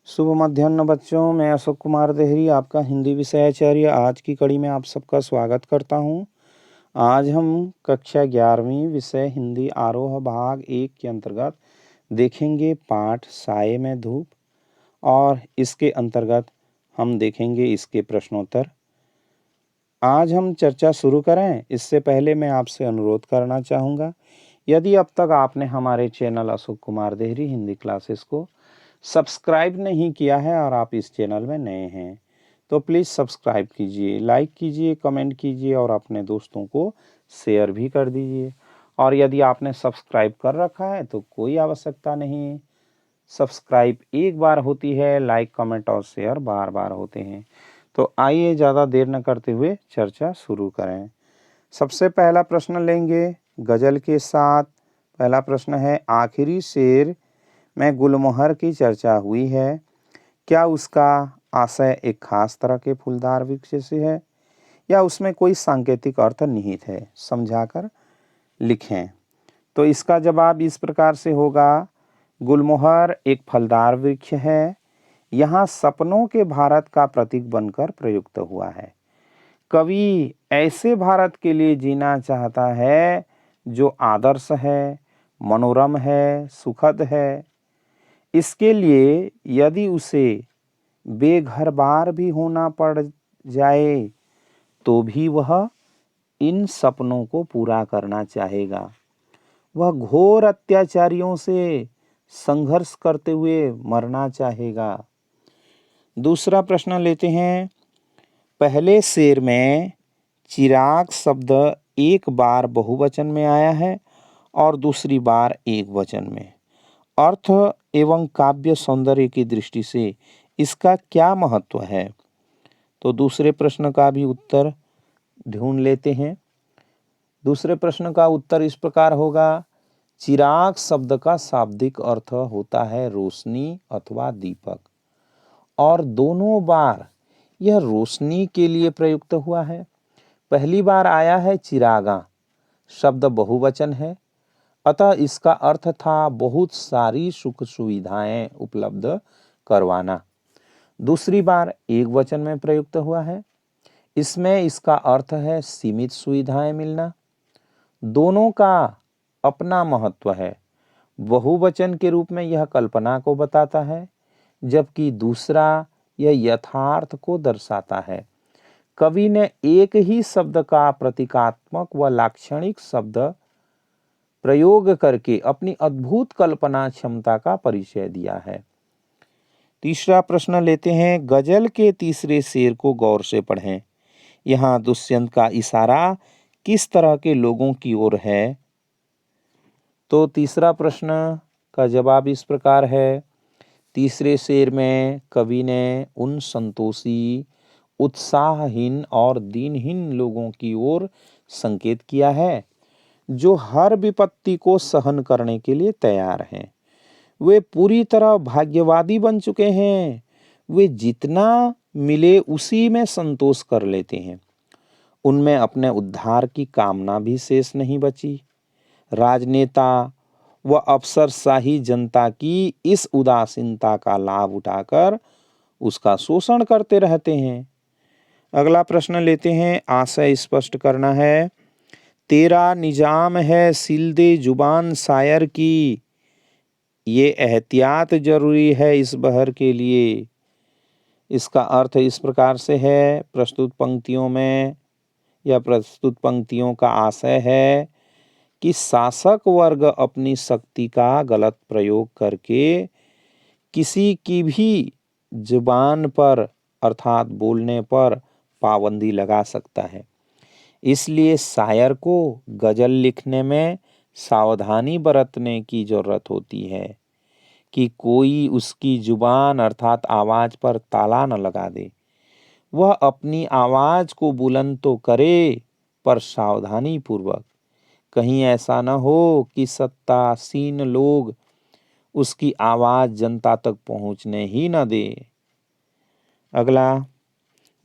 शुभ मध्याह्न बच्चों, मैं अशोक कुमार देहरी आपका हिंदी विषयाचार्य आज की कड़ी में आप सबका स्वागत करता हूं। आज हम कक्षा 11वीं विषय हिंदी आरोह भाग 1 के अंतर्गत देखेंगे पाठ साये में धूप और इसके अंतर्गत हम देखेंगे इसके प्रश्नोत्तर। आज हम चर्चा शुरू करें इससे पहले मैं आपसे अनुरोध करना चाहूँगा, यदि अब तक आपने हमारे चैनल अशोक कुमार देहरी हिंदी क्लासेस को सब्सक्राइब नहीं किया है और आप इस चैनल में नए हैं तो प्लीज़ सब्सक्राइब कीजिए, लाइक कीजिए, कमेंट कीजिए और अपने दोस्तों को शेयर भी कर दीजिए। और यदि आपने सब्सक्राइब कर रखा है तो कोई आवश्यकता नहीं, सब्सक्राइब एक बार होती है, लाइक कमेंट और शेयर बार बार होते हैं। तो आइए ज़्यादा देर न करते हुए चर्चा शुरू करें। सबसे पहला प्रश्न लेंगे गज़ल के साथ। पहला प्रश्न है, आखिरी शेर में गुलमोहर की चर्चा हुई है, क्या उसका आशय एक खास तरह के फूलदार वृक्ष से है या उसमें कोई सांकेतिक अर्थ निहित है? समझाकर लिखें। तो इसका जवाब इस प्रकार से होगा, गुलमोहर एक फलदार वृक्ष है, यहाँ सपनों के भारत का प्रतीक बनकर प्रयुक्त हुआ है। कवि ऐसे भारत के लिए जीना चाहता है जो आदर्श है, मनोरम है, सुखद है। इसके लिए यदि उसे बेघर बार भी होना पड़ जाए तो भी वह इन सपनों को पूरा करना चाहेगा। वह घोर अत्याचारियों से संघर्ष करते हुए मरना चाहेगा। दूसरा प्रश्न लेते हैं। पहले शेर में चिराग शब्द एक बार बहुवचन में आया है और दूसरी बार एक वचन में। अर्थ एवं काव्य सौंदर्य की दृष्टि से इसका क्या महत्व है? तो दूसरे प्रश्न का भी उत्तर ढूंढ लेते हैं। दूसरे प्रश्न का उत्तर इस प्रकार होगा, चिराग शब्द का शाब्दिक अर्थ होता है रोशनी अथवा दीपक और दोनों बार यह रोशनी के लिए प्रयुक्त हुआ है। पहली बार आया है चिरागा, शब्द बहुवचन है, अतः इसका अर्थ था बहुत सारी सुख सुविधाएं उपलब्ध करवाना। दूसरी बार एक वचन में प्रयुक्त हुआ है, इसमें इसका अर्थ है सीमित सुविधाएं मिलना। दोनों का अपना महत्व है। बहुवचन के रूप में यह कल्पना को बताता है, जबकि दूसरा यह यथार्थ को दर्शाता है। कवि ने एक ही शब्द का प्रतीकात्मक व लाक्षणिक शब्द प्रयोग करके अपनी अद्भुत कल्पना क्षमता का परिचय दिया है। तीसरा प्रश्न लेते हैं। गजल के तीसरे शेर को गौर से पढ़ें। यहाँ दुष्यंत का इशारा किस तरह के लोगों की ओर है? तो तीसरा प्रश्न का जवाब इस प्रकार है। तीसरे शेर में कवि ने उन संतोषी, उत्साहहीन और दीनहीन लोगों की ओर संकेत किया है जो हर विपत्ति को सहन करने के लिए तैयार हैं। वे पूरी तरह भाग्यवादी बन चुके हैं। वे जितना मिले उसी में संतोष कर लेते हैं। उनमें अपने उद्धार की कामना भी शेष नहीं बची। राजनेता व अफसरशाही जनता की इस उदासीनता का लाभ उठाकर उसका शोषण करते रहते हैं। अगला प्रश्न लेते हैं। आशय स्पष्ट करना है। तेरा निजाम है सिलदे जुबान शायर की, ये एहतियात जरूरी है इस बहर के लिए। इसका अर्थ इस प्रकार से है। प्रस्तुत पंक्तियों में या प्रस्तुत पंक्तियों का आशय है कि शासक वर्ग अपनी शक्ति का गलत प्रयोग करके किसी की भी जुबान पर अर्थात बोलने पर पाबंदी लगा सकता है। इसलिए शायर को गजल लिखने में सावधानी बरतने की जरूरत होती है कि कोई उसकी जुबान अर्थात आवाज पर ताला न लगा दे। वह अपनी आवाज को बुलंद तो करे पर सावधानी पूर्वक, कहीं ऐसा न हो कि सत्तासीन लोग उसकी आवाज जनता तक पहुंचने ही न दे। अगला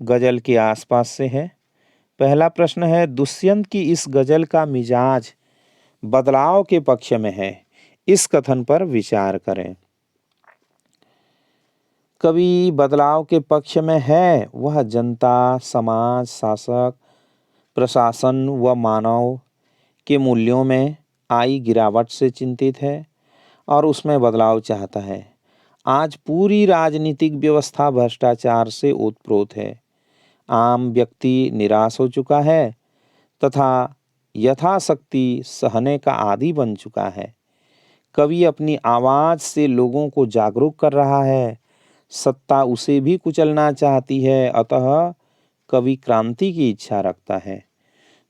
गजल के आसपास से है। पहला प्रश्न है, दुष्यंत की इस गजल का मिजाज बदलाव के पक्ष में है। इस कथन पर विचार करें। कवि बदलाव के पक्ष में है, वह जनता, समाज, शासक, प्रशासन व मानव के मूल्यों में आई गिरावट से चिंतित है और उसमें बदलाव चाहता है। आज पूरी राजनीतिक व्यवस्था भ्रष्टाचार से ओतप्रोत है। आम व्यक्ति निराश हो चुका है तथा यथाशक्ति सहने का आदी बन चुका है। कवि अपनी आवाज से लोगों को जागरूक कर रहा है। सत्ता उसे भी कुचलना चाहती है, अतः कवि क्रांति की इच्छा रखता है।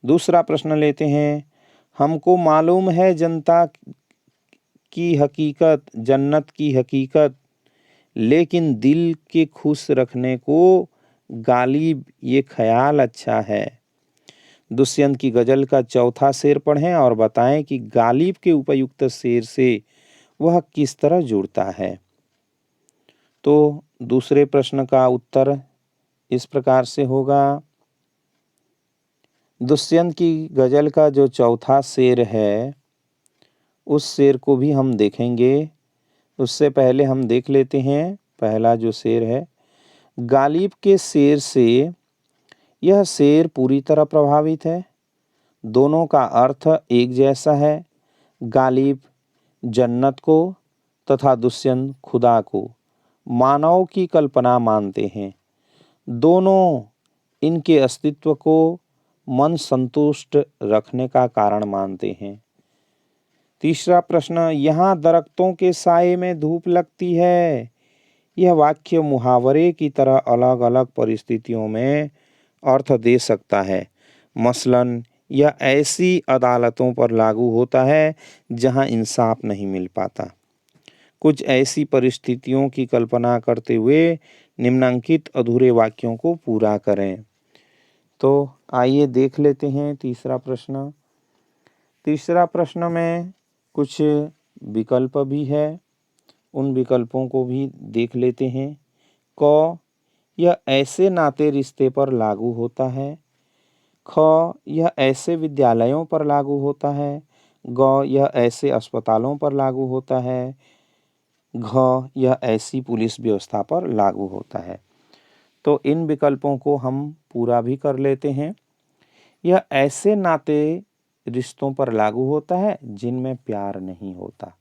दूसरा प्रश्न लेते हैं। हमको मालूम है जनता की हकीकत, जन्नत की हकीकत, लेकिन दिल के खुश रखने को गालिब ये ख्याल अच्छा है। दुष्यंत की गजल का चौथा शेर पढ़ें और बताएं कि गालिब के उपयुक्त शेर से वह किस तरह जुड़ता है। तो दूसरे प्रश्न का उत्तर इस प्रकार से होगा। दुष्यंत की गजल का जो चौथा शेर है, उस शेर को भी हम देखेंगे। उससे पहले हम देख लेते हैं पहला जो शेर है। गालिब के शेर से यह शेर पूरी तरह प्रभावित है। दोनों का अर्थ एक जैसा है। गालिब जन्नत को तथा दुष्यंत खुदा को मानव की कल्पना मानते हैं। दोनों इनके अस्तित्व को मन संतुष्ट रखने का कारण मानते हैं। तीसरा प्रश्न, यहाँ दरख्तों के साये में धूप लगती है। यह वाक्य मुहावरे की तरह अलग अलग परिस्थितियों में अर्थ दे सकता है। मसलन यह ऐसी अदालतों पर लागू होता है जहाँ इंसाफ नहीं मिल पाता। कुछ ऐसी परिस्थितियों की कल्पना करते हुए निम्नलिखित अधूरे वाक्यों को पूरा करें। तो आइए देख लेते हैं तीसरा प्रश्न। तीसरा प्रश्न में कुछ विकल्प भी है, उन विकल्पों को भी देख लेते हैं। क, यह ऐसे नाते रिश्ते पर लागू होता है। ख, यह ऐसे विद्यालयों पर लागू होता है। ग, यह ऐसे अस्पतालों पर लागू होता है। घ, यह ऐसी पुलिस व्यवस्था पर लागू होता है। तो इन विकल्पों को हम पूरा भी कर लेते हैं। यह ऐसे नाते रिश्तों पर लागू होता है जिनमें प्यार नहीं होता।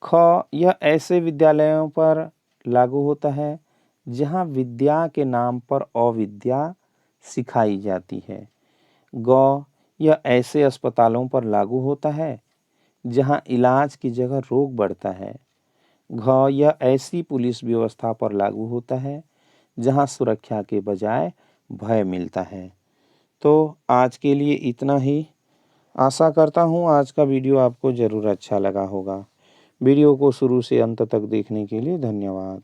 ख, यह ऐसे विद्यालयों पर लागू होता है जहां विद्या के नाम पर अविद्या सिखाई जाती है। ग, यह ऐसे अस्पतालों पर लागू होता है जहां इलाज की जगह रोग बढ़ता है। घ, यह ऐसी पुलिस व्यवस्था पर लागू होता है जहां सुरक्षा के बजाय भय मिलता है। तो आज के लिए इतना ही। आशा करता हूँ आज का वीडियो आपको ज़रूर अच्छा लगा होगा। वीडियो को शुरू से अंत तक देखने के लिए धन्यवाद।